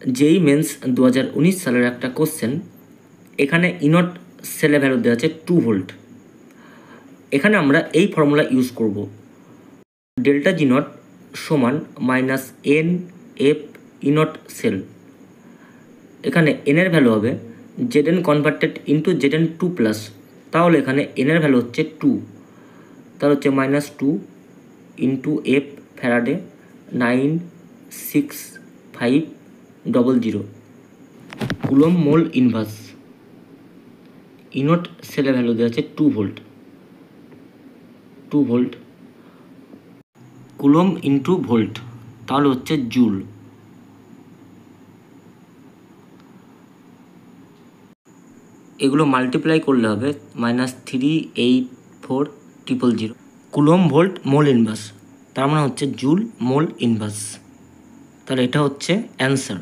যেই মেন্স 2019 সালের একটা কোশ্চেন। এখানে ইনট সেলে ভ্যালু দেওয়া আছে 2 ভোল্ট। এখানে আমরা এই ফর্মুলা ইউজ করব, ডেল্টা জি নট সমান মাইনাস এন এফ ইনট সেল। এখানে এনের ভ্যালু হবে Z N converted into Z N 2 plus, তাহলে এখানে এনের ভ্যালু হচ্ছে 2, তাহলে হচ্ছে minus 2 into F Faraday 96500 coulomb mole inverse. ইনট সেলের ভ্যালু দেওয়া আছে 2 ভোল্ট, কুলম ইন্টু ভোল্ট, তাহলে হচ্ছে জুল। এগুলো মাল্টিপ্লাই করলে হবে -384,000 কুলম ভোল্ট মোল ইনভার্স, তার মানে হচ্ছে জুল মোল ইনভার্স। তাহলে এটা হচ্ছে অ্যান্সার।